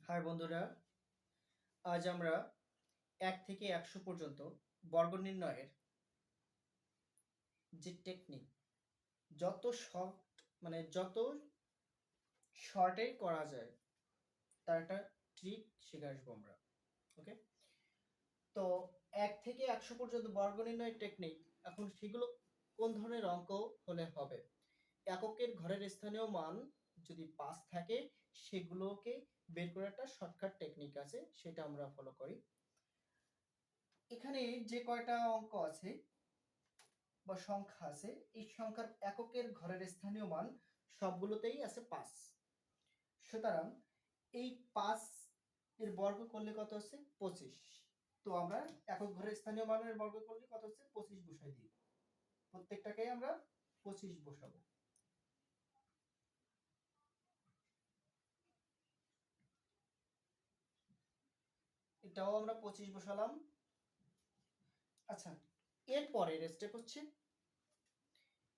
High বন্ধুরা, আজ আমরা ১ থেকে ১০০ পর্যন্ত বর্গ নির্ণয়ের যে টেকনিক যত শর্টে করা যায় তার একটা ট্রিক শিখে আসবো আমরা। ওকে, তো ১ থেকে ১০০ পর্যন্ত বর্গ নির্ণয়ের টেকনিক। এখন সেগুলো কোন ধরনের অঙ্ক হলে হবে? এককের ঘরের স্থানীয় মান যদি ৫ থাকে সেগুলোকে বের করার একটা শর্টকাট টেকনিক আছে, সেটা আমরা ফলো করি। এখানে যে কয়টা অঙ্ক আছে বা সংখ্যা আছে, এই সংখ্যার এককের ঘরের স্থানীয় মান সবগুলোতেই আছে ৫। সুতরাং এই ৫ এর বর্গ করলে কত হচ্ছে? ২৫। তো আমরা একক ঘরের স্থানীয় মানের বর্গ করলে কত হচ্ছে? ২৫ বসাই দিই। প্রত্যেকটাকে আমরা ২৫ বসাবো। এটাও আমরা ২৫ বসালাম। আচ্ছা, এর পরের স্টেপ হচ্ছে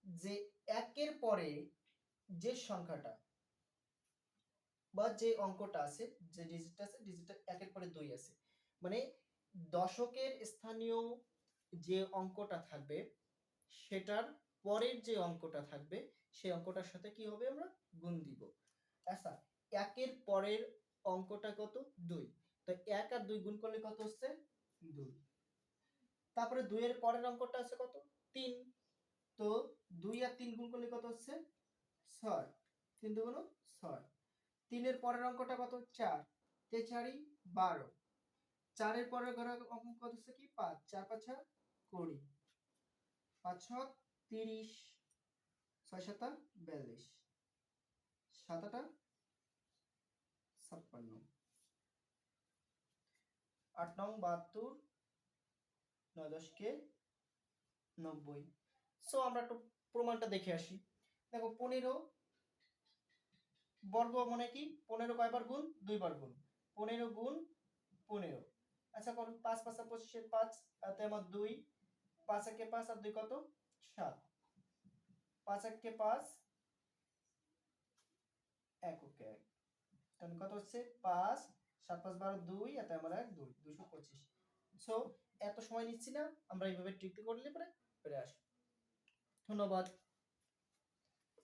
যে একের পরে যে সংখ্যাটা বা যে অঙ্কটা আছে, যে ডিজিটটা আছে, ডিজিটটা একের পরে ২ আছে, মানে দশকের স্থানীয় যে অঙ্কটা থাকবে সেটার পরের যে অঙ্কটা থাকবে সেই অঙ্কটার সাথে কি হবে? আমরা গুণ দিব। আচ্ছা, একের পরের অঙ্কটা কত? ২। তো ১ আর ২ গুণ করলে কত হচ্ছে? ২। তারপরে ২ এর পরের অঙ্কটা আছে কত? ৩। তো ২ আর ৩ গুণ করলে কত হচ্ছে? ৬। ৩ দুগুণ ৬। ৩ এর পরের অঙ্কটা কত? ৪। ৩ ৪ই ১২। ৪ এর পরের ঘরের অঙ্ক কত হচ্ছে কি? ৫। ৪ ৫ ২০। ৫ ছক ৩০। ৬ ৭ ৪২। ৭ ৮ ৫৬। ৮ ৯ ৭২। ৯ ১০ কে ৯০। সো আমরা একটু প্রমাণটা দেখে আসি। দেখো ১৫ বর্গ মানে কি? ১৫ কয়বার গুণ? ২ বার গুণ। ১৫ গুণ ১৫। আচ্ছা করুন, ৫ ৫ ২৫ এর ৫ হাতে আমার ২। ৫ একে ৫ আর ২ কত? ৭। ৫ একে ৫ এককে ১। তাহলে কত হচ্ছে? ৫ ৭ ৫ ১২ ২ হাতে আমার ১ ২ ২২৫। সো এত সময় নিচ্ছি না, আমরা এইভাবে ট্রিকটি করলে পরে আসি। ধন্যবাদ।